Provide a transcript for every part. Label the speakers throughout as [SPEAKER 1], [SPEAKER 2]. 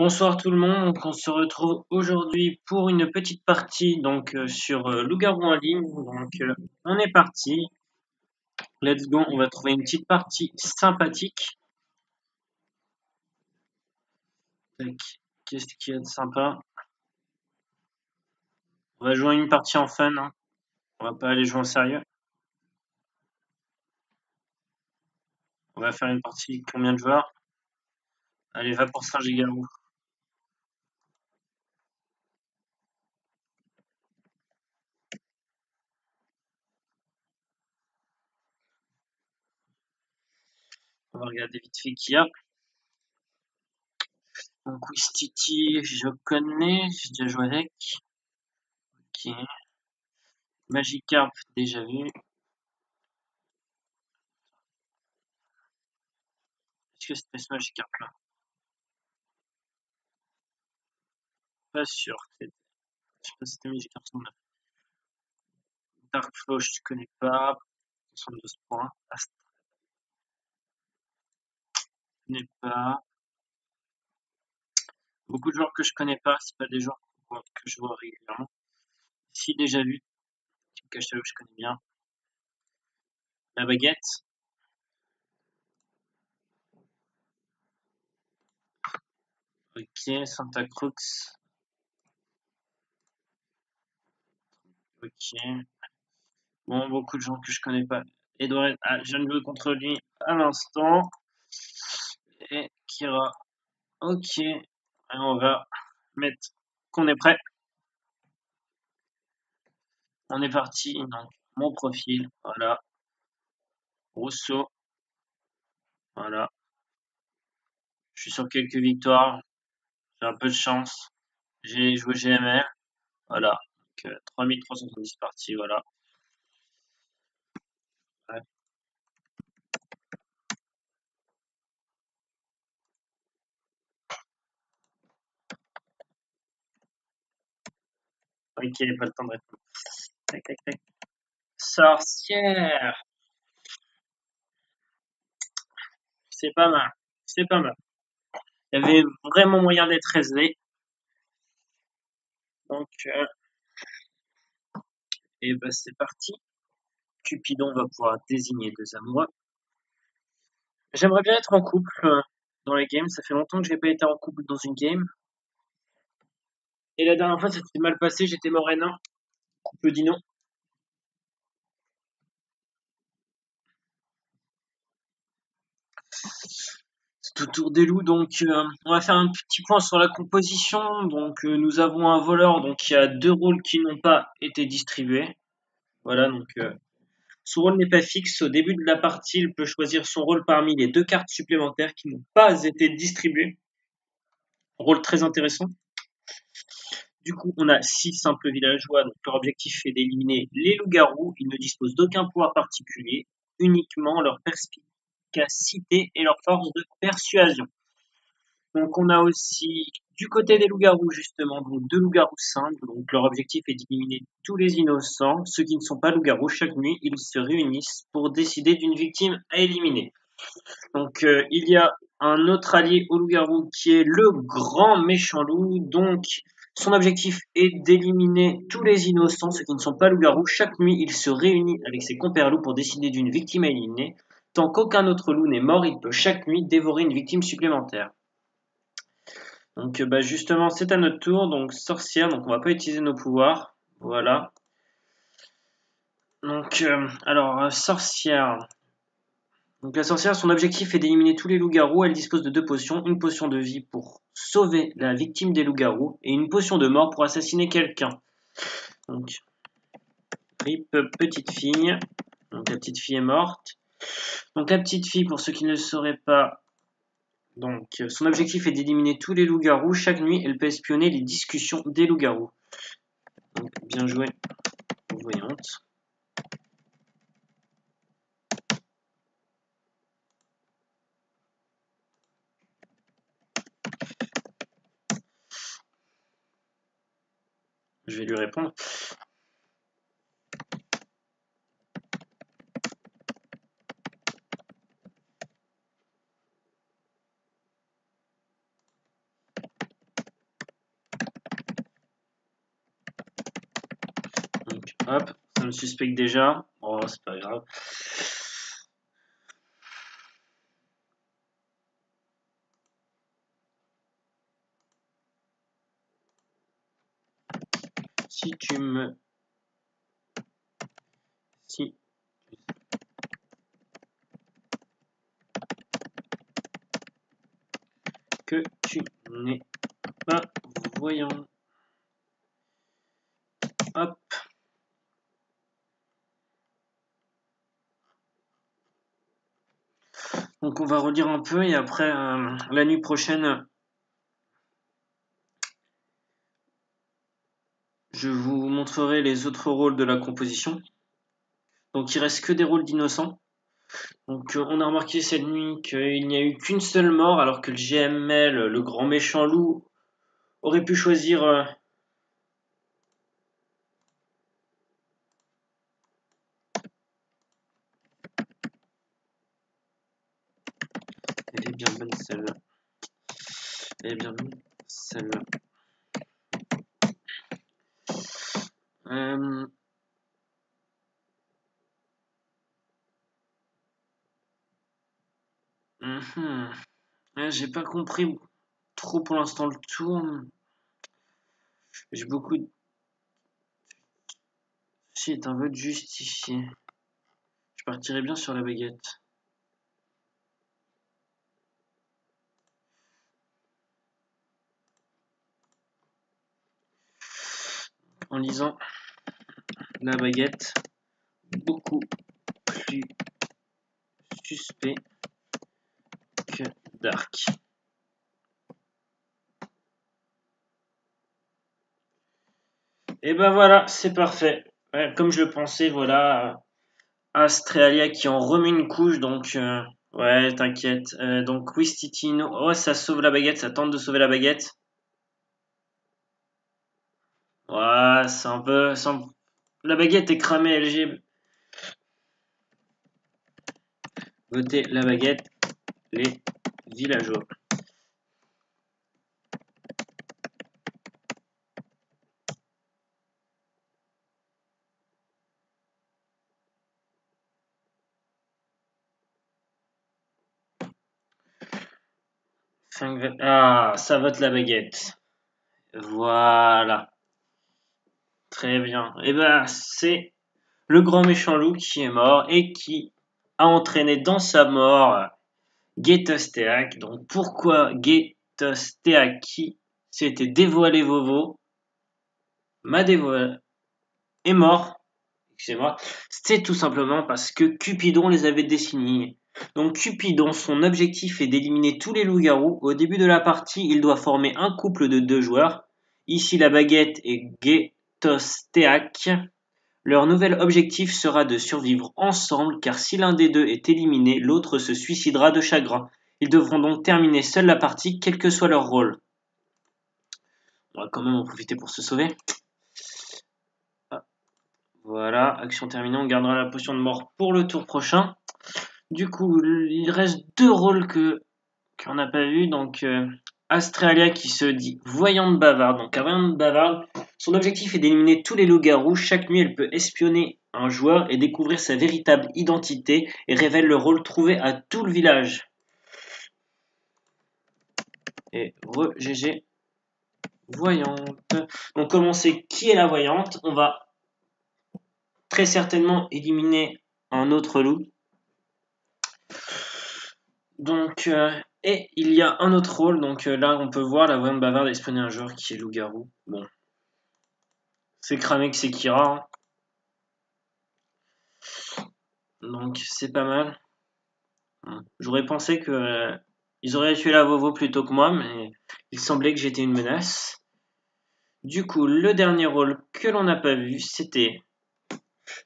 [SPEAKER 1] Bonsoir tout le monde, donc on se retrouve aujourd'hui pour une petite partie sur Loup-garou en ligne. On est parti, let's go, on va trouver une petite partie sympathique. Tac, qu'est-ce qu'il y a de sympa? On va jouer une partie en fun, hein. On va pas aller jouer en sérieux. On va faire une partie combien de joueurs? Allez, va pour Saint-Gigarou. On va regarder vite fait qui y a. Donc Wistiti, je connais, j'ai déjà joué avec. Ok. Magikarp, déjà vu. Est-ce que c'était ce Magikarp là? Pas sûr. Je sais pas si c'était Magikarp 109. Darkflow, je connais pas. 72 points. Astra, je connais pas. Beaucoup de joueurs que je connais pas, c'est pas des joueurs que je vois régulièrement. Si déjà vu, Team Cachalot, je connais bien. La baguette. Ok, Santa Crux. Ok. Bon, beaucoup de gens que je connais pas. Edouard, je viens de jouer contre lui à l'instant. Et Kira. Ok. Alors on va mettre qu'on est prêt. On est parti. Donc, mon profil. Voilà. Rousseau. Voilà. Je suis sur quelques victoires. J'ai un peu de chance. J'ai joué GMR. Voilà. Donc, 3370 parties. Voilà. Ouais. Ok, pas le temps de répondre. Tac, tac, tac. Sorcière. C'est pas mal. C'est pas mal. Il y avait vraiment moyen d'être aisé. Donc, et ben c'est parti. Cupidon va pouvoir désigner deux amoureux. J'aimerais bien être en couple dans les games. Ça fait longtemps que j'ai pas été en couple dans une game. Et la dernière fois, ça s'est mal passé. J'étais morénin. Couple dino. C'est au tour des loups. Donc, on va faire un petit point sur la composition. Donc, nous avons un voleur. Donc, il y a deux rôles qui n'ont pas été distribués. Voilà. Donc, son rôle n'est pas fixe. Au début de la partie, il peut choisir son rôle parmi les deux cartes supplémentaires qui n'ont pas été distribuées. Rôle très intéressant. Du coup, on a 6 simples villageois, donc leur objectif est d'éliminer les loups-garous. Ils ne disposent d'aucun pouvoir particulier, uniquement leur perspicacité et leur force de persuasion. Donc on a aussi du côté des loups-garous justement, donc deux loups-garous simples. Donc leur objectif est d'éliminer tous les innocents, ceux qui ne sont pas loups-garous. Chaque nuit, ils se réunissent pour décider d'une victime à éliminer. Donc il y a un autre allié au loup-garou qui est le grand méchant loup. Donc son objectif est d'éliminer tous les innocents, ceux qui ne sont pas loup-garou. Chaque nuit, il se réunit avec ses compères loups pour décider d'une victime à éliminer. Tant qu'aucun autre loup n'est mort, il peut chaque nuit dévorer une victime supplémentaire. Donc justement, c'est à notre tour. Donc sorcière, donc on va pas utiliser nos pouvoirs. Voilà. Donc sorcière. Donc la sorcière, son objectif est d'éliminer tous les loups-garous. Elle dispose de deux potions, une potion de vie pour sauver la victime des loups-garous et une potion de mort pour assassiner quelqu'un. Donc, rip petite fille. Donc la petite fille est morte. Donc la petite fille, pour ceux qui ne le sauraient pas, donc son objectif est d'éliminer tous les loups-garous. Chaque nuit, elle peut espionner les discussions des loups-garous. Donc bien joué, voyante. Je vais lui répondre. Hop, ça me suspecte déjà. Oh, c'est pas grave. Si tu me... Si... Que tu n'es pas voyant. Hop. Donc on va relire un peu et après, la nuit prochaine, je vous montrerai les autres rôles de la composition. Donc il reste que des rôles d'innocents. Donc on a remarqué cette nuit qu'il n'y a eu qu'une seule mort alors que le GML, le grand méchant loup, aurait pu choisir... Elle est bien bonne celle-là. Elle est bien bonne celle-là. Euh... J'ai pas compris trop pour l'instant le tour. J'ai beaucoup de... Shit, un vote justifié. Je partirais bien sur la baguette. En lisant la baguette, beaucoup plus suspect que Dark. Et ben voilà, c'est parfait. Ouais, comme je le pensais, voilà, Australia qui en remet une couche, donc ouais, t'inquiète. Donc Wistitino, oh ça sauve la baguette, ça tente de sauver la baguette. Ouais, c'est un peu, la baguette est cramée, LG. Votez la baguette, les villageois. Ah, ça vote la baguette. Voilà. Très bien. Et ben, c'est le grand méchant loup qui est mort et qui a entraîné dans sa mort Getosteak. Donc, pourquoi Getosteak qui s'était dévoilé Vovo m'a dévoilé est mort, excusez-moi, c'est tout simplement parce que Cupidon les avait dessinés. Donc Cupidon, son objectif est d'éliminer tous les loups-garous. Au début de la partie, il doit former un couple de 2 joueurs. Ici, la baguette et Getosteak. Leur nouvel objectif sera de survivre ensemble, car si l'un des deux est éliminé, l'autre se suicidera de chagrin. Ils devront donc terminer seuls la partie, quel que soit leur rôle. On va quand même en profiter pour se sauver. Ah, voilà, action terminée, on gardera la potion de mort pour le tour prochain. Du coup, il reste 2 rôles qu'on n'a pas vu. Donc, Australia qui se dit voyante bavarde. Donc, la voyante bavarde, son objectif est d'éliminer tous les loups-garous. Chaque nuit, elle peut espionner un joueur et découvrir sa véritable identité et révèle le rôle trouvé à tout le village. Et GG voyante. Donc, comme on sait qui est la voyante, on va très certainement éliminer un autre loup. Donc, et il y a un autre rôle. Donc là, on peut voir la voyante bavarde espionner un joueur qui est loup-garou. Bon, c'est cramé que c'est Kira. Donc, c'est pas mal. J'aurais pensé que ils auraient tué la Vovo plutôt que moi, mais il semblait que j'étais une menace. Du coup, le dernier rôle que l'on n'a pas vu, c'était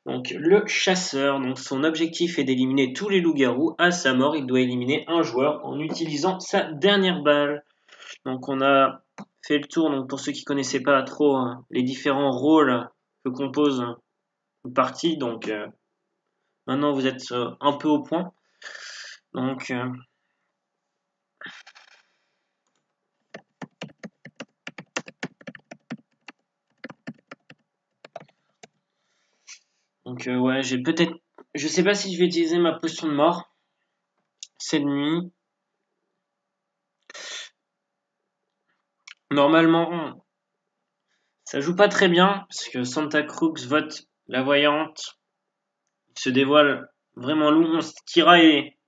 [SPEAKER 1] donc le chasseur. Donc, son objectif est d'éliminer tous les loups-garous. À sa mort, il doit éliminer un joueur en utilisant sa dernière balle. Donc, on a fait le tour. Donc, pour ceux qui connaissaient pas trop les différents rôles que compose une partie, donc maintenant vous êtes un peu au point. Donc, Donc ouais, j'ai peut-être... Je sais pas si je vais utiliser ma potion de mort cette nuit. Normalement, ça joue pas très bien, parce que Santa Cruz vote la voyante. Il se dévoile vraiment loup. Kira et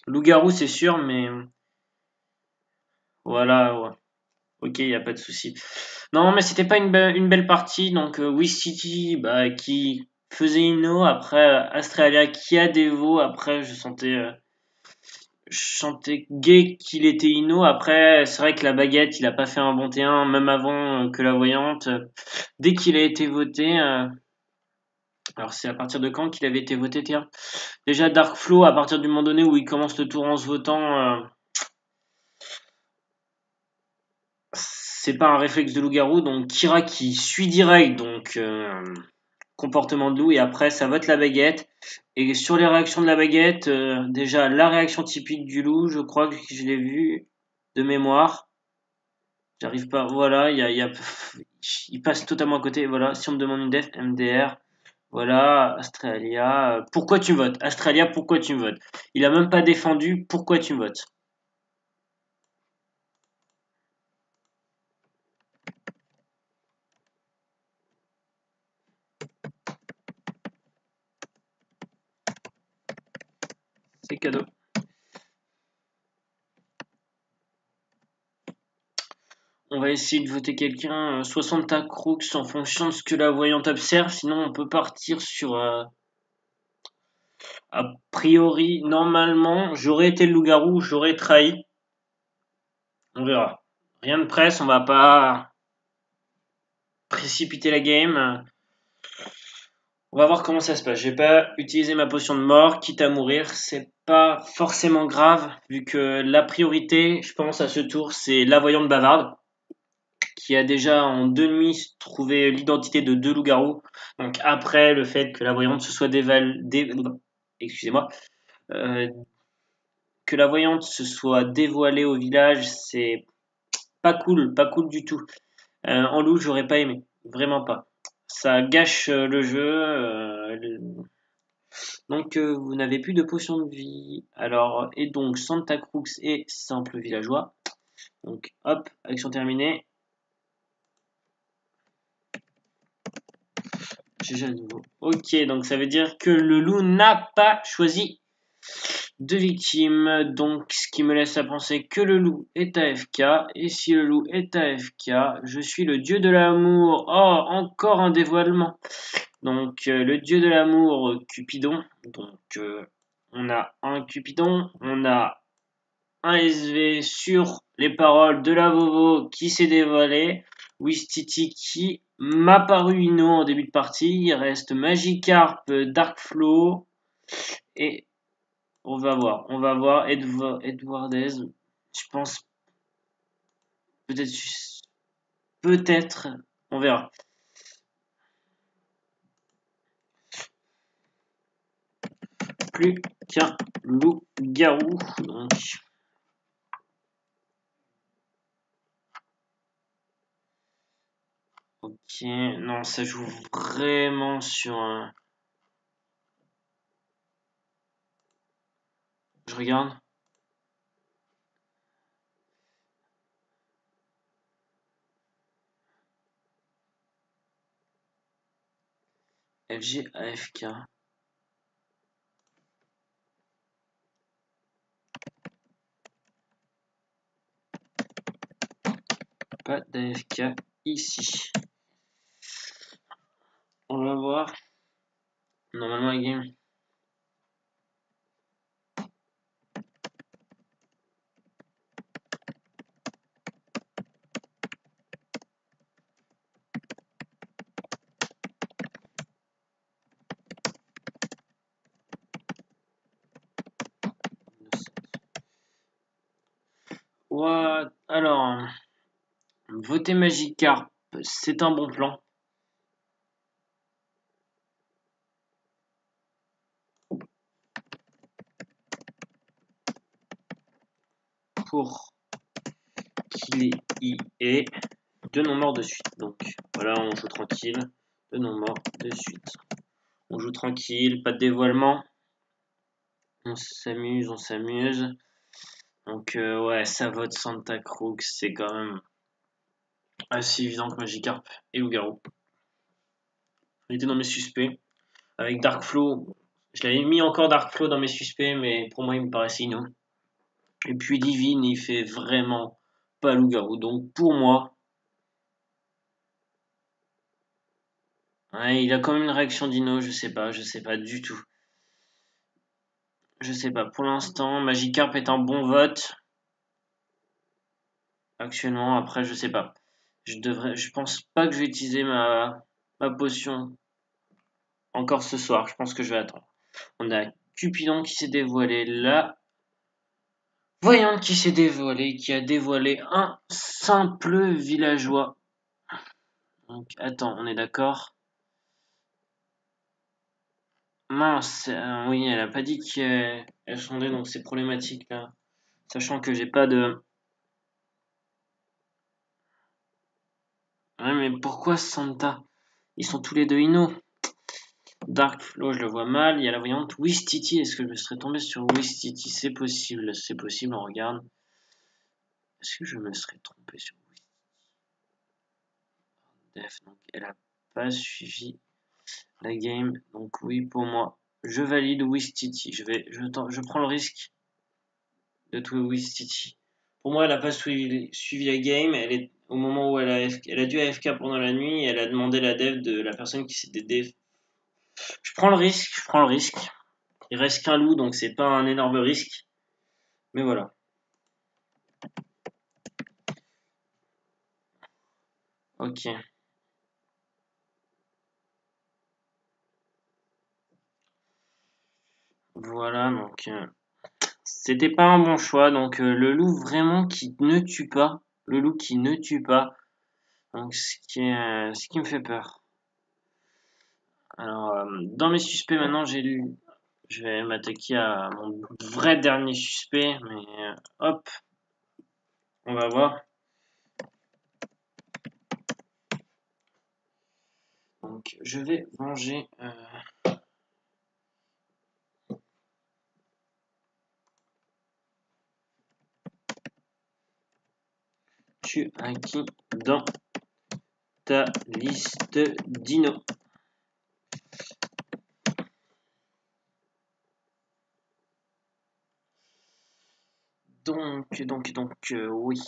[SPEAKER 1] loup-garou, c'est sûr, mais voilà, ouais. Ok, y a pas de souci. Non, mais c'était pas une belle partie. Donc, Wiz City, bah, qui faisait Inno. Après, Astralia qui a Devo. Après, je sentais gay qu'il était Inno. Après, c'est vrai que la baguette, il a pas fait un bon T1, même avant que la voyante. Dès qu'il a été voté, alors c'est à partir de quand qu'il avait été voté, tiens. Déjà Dark Flow, à partir du moment donné où il commence le tour en se votant, c'est pas un réflexe de loup-garou. Donc Kira qui suit direct, donc comportement de loup, et après ça vote la baguette. Et sur les réactions de la baguette, déjà la réaction typique du loup, je crois que je l'ai vu de mémoire. J'arrive pas, voilà, il passe totalement à côté. Voilà, si on me demande une def, MDR. Voilà, Astralia. Pourquoi tu votes? Astralia, pourquoi tu me votes? Il a même pas défendu. Pourquoi tu me votes? C'est cadeau. On va essayer de voter quelqu'un. 60 Crooks en fonction de ce que la voyante observe. Sinon, on peut partir sur. A priori, normalement, j'aurais été le loup-garou, j'aurais trahi. On verra. Rien de presse, on va pas précipiter la game. On va voir comment ça se passe. J'ai pas utilisé ma potion de mort, quitte à mourir. C'est pas forcément grave, vu que la priorité, je pense, à ce tour, c'est la voyante bavarde, qui a déjà en 2 nuits trouvé l'identité de 2 loups-garous. Donc après le fait que la voyante se soit excusez-moi, euh, que la voyante se soit dévoilée au village, c'est pas cool du tout. En loup, j'aurais pas aimé, vraiment pas. Ça gâche le jeu. Donc vous n'avez plus de potion de vie. Alors, et donc Santa Cruz est simple villageois. Donc hop, action terminée. GG à nouveau. Ok, donc ça veut dire que le loup n'a pas choisi de victime. Donc ce qui me laisse à penser que le loup est AFK. Et si le loup est AFK, je suis le dieu de l'amour. Oh, encore un dévoilement. Donc le dieu de l'amour, Cupidon. Donc on a un Cupidon, on a un SV sur les paroles de la Vovo qui s'est dévoilé. Wistiti qui m'a paru Inno en début de partie. Il reste Magikarp, Darkflow et on va voir Edwardez. Je pense peut-être, peut-être, on verra. Plus qu'un loup-garou. Donc ok, non, ça joue vraiment sur un. Je regarde. LG AFK. Pas d'AFK ici. On va voir. Normalement, la game. What? Alors, voter Magikarp, c'est un bon plan. Pour qu'il y ait 2 non-morts de suite. Donc, voilà, on joue tranquille. 2 non-morts de suite. On joue tranquille, pas de dévoilement. On s'amuse, on s'amuse. Donc ouais, ça vote Santa Cruz, c'est quand même assez évident que Magikarp et Loup-Garou. Il était dans mes suspects. Avec Darkflow, je l'avais mis encore Darkflow dans mes suspects, mais pour moi il me paraissait inno. Et puis Divine, il fait vraiment pas Loup-Garou. Donc pour moi, ouais, il a quand même une réaction d'Ino, je sais pas du tout. Je sais pas, pour l'instant, Magikarp est un bon vote. Actuellement, après, je sais pas. Je pense pas que je vais utiliser ma potion encore ce soir. Je pense que je vais attendre. On a Cupidon qui s'est dévoilé là. Voyante qui s'est dévoilé, qui a dévoilé un simple villageois. Donc, attends, on est d'accord? Mince, oui, elle a pas dit qu'elle sondait, donc c'est problématique là. Sachant que j'ai pas de. Ouais, mais pourquoi Santa? Ils sont tous les deux Inno. Darkflow, je le vois mal. Il y a la voyante Wistiti. Est-ce que je me serais tombé sur Wistiti? C'est possible, on regarde. Est-ce que je me serais trompé sur Wistiti? Donc elle a pas suivi la game. Donc oui, pour moi, je valide Wistiti. Je prends le risque de tout Wistiti. Pour moi, elle a pas suivi la game. Elle est au moment où elle a dû AFK pendant la nuit. Elle a demandé la dev de la personne qui s'était dev. Je prends le risque. Il reste qu'un loup, donc c'est pas un énorme risque. Mais voilà. Ok. Voilà, donc c'était pas un bon choix. Donc le loup vraiment qui ne tue pas. Le loup qui ne tue pas. Donc ce qui me fait peur. Alors dans mes suspects maintenant j'ai lu. Je vais m'attaquer à mon vrai dernier suspect. Mais hop, on va voir. Donc je vais venger. Tu as qui dans ta liste dino? Donc, oui.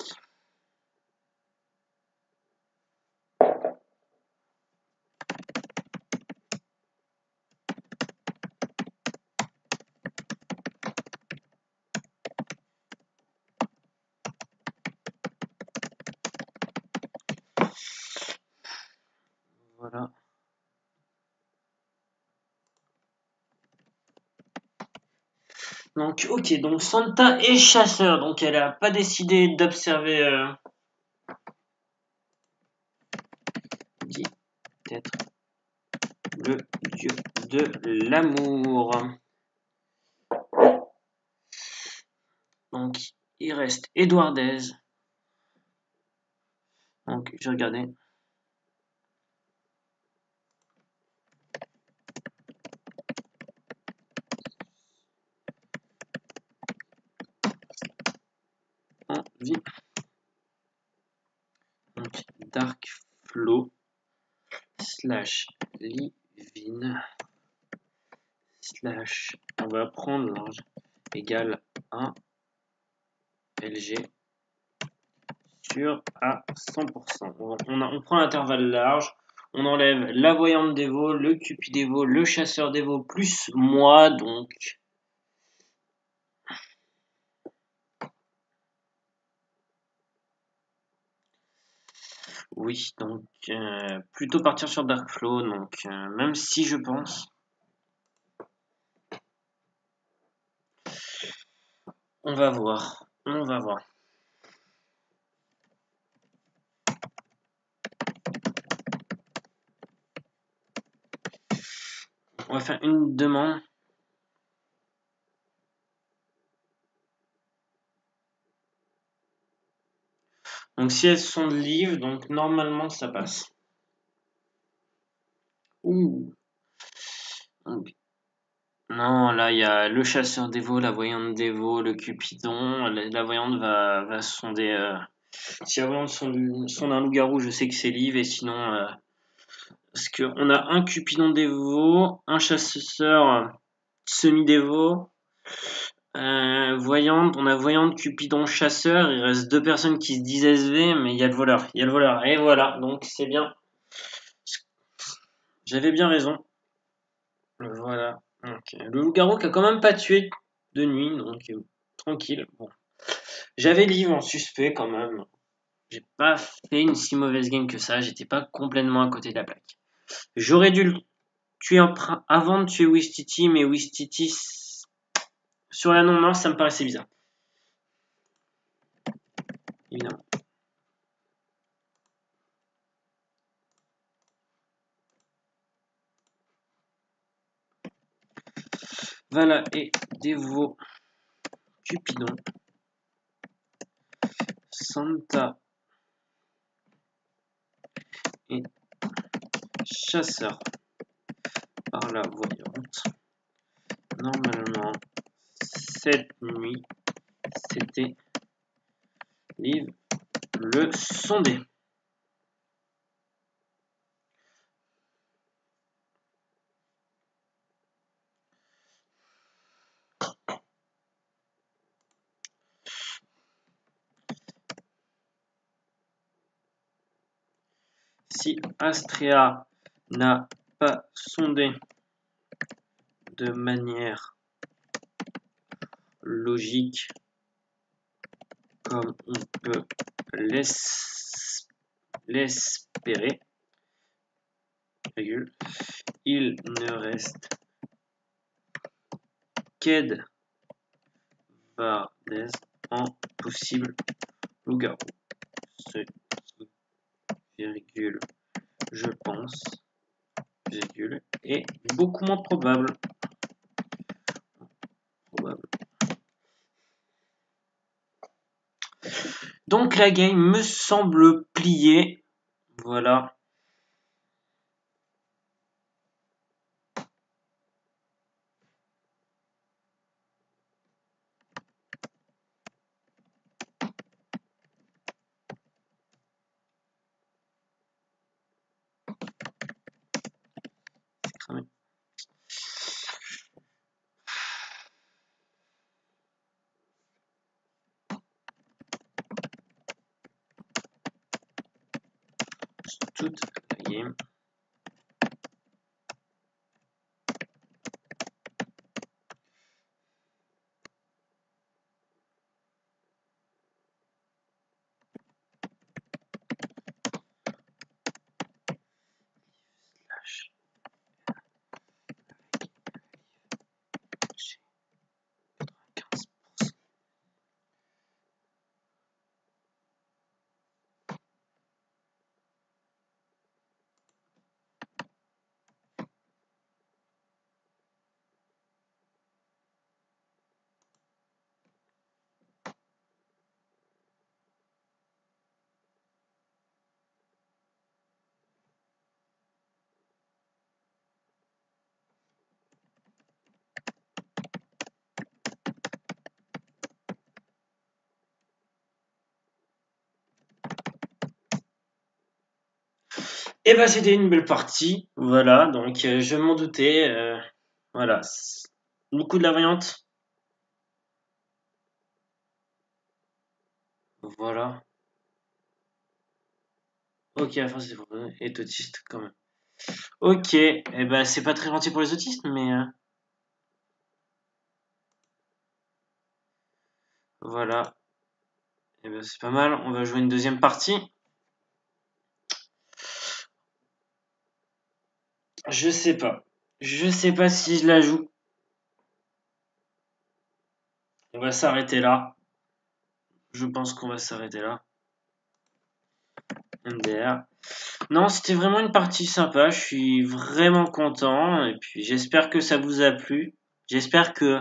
[SPEAKER 1] Voilà. Donc, ok, donc Santa est chasseur, donc elle a pas décidé d'observer dit être le dieu de l'amour. Donc, il reste Édouardez. Donc, j'ai regardé. En vie. Donc, Dark Flow slash Livine slash. On va prendre large égale 1 LG sûr à 100%. On prend l'intervalle large, on enlève la voyante dévo, le cupidévo, le chasseur dévo plus moi, donc oui, donc plutôt partir sur Darkflow, donc même si je pense, on va voir, on va voir. On va faire une demande. Donc si elles sont de livres, donc normalement ça passe. Ouh. Non, là, il y a le chasseur dévot, la voyante dévot, le cupidon. La voyante va sonder. Si la voyante sonde un loup-garou, je sais que c'est Liv, et sinon, parce qu'on a un cupidon dévot, un chasseur semi-dévot, voyante, on a voyante, cupidon, chasseur. Il reste deux personnes qui se disent SV, mais il y a le voleur. Il y a le voleur. Et voilà, donc c'est bien. J'avais bien raison. Voilà. Donc, le loup-garou qui a quand même pas tué de nuit, donc tranquille. Bon. J'avais Liv en suspect quand même. J'ai pas fait une si mauvaise game que ça. J'étais pas complètement à côté de la plaque. J'aurais dû le tuer avant de tuer Wistiti, mais Wistiti sur la non-mort, ça me paraissait bizarre. Évidemment. Voilà, et Dévot, Cupidon, Santa et Chasseur par la voyante. Normalement, cette nuit, c'était Liv le sondé. Si Astrea n'a pas sondé de manière logique, comme on peut l'espérer, il ne reste qu'Ed Vardez en possible loup-garou. Ce qui, virgule, je pense, virgule, est beaucoup moins probable. Donc la game me semble pliée. Voilà. Toute la game. Et ben c'était une belle partie, voilà, donc je m'en doutais, voilà. Le coup de la variante, voilà. Ok, enfin c'est pour être autiste quand même. Ok, et ben c'est pas très gentil pour les autistes, mais voilà. Et ben c'est pas mal, on va jouer une deuxième partie. Je sais pas. Je sais pas si je la joue. On va s'arrêter là. Je pense qu'on va s'arrêter là. MDR. Non, c'était vraiment une partie sympa. Je suis vraiment content. Et puis j'espère que ça vous a plu. J'espère que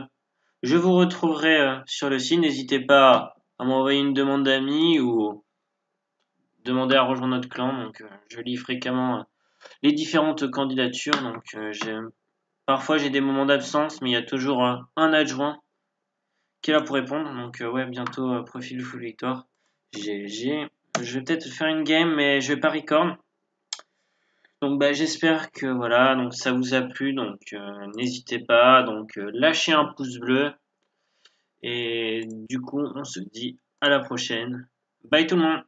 [SPEAKER 1] je vous retrouverai sur le site. N'hésitez pas à m'envoyer une demande d'amis ou demander à rejoindre notre clan. Donc je lis fréquemment les différentes candidatures. Donc j'aime Parfois j'ai des moments d'absence, mais il y a toujours un adjoint qui est là pour répondre. Donc ouais, bientôt profil full victoire. GG. Je vais peut-être faire une game, mais je vais pas record. Donc bah j'espère que voilà, donc ça vous a plu. Donc n'hésitez pas. Donc lâchez un pouce bleu. Et du coup, on se dit à la prochaine. Bye tout le monde.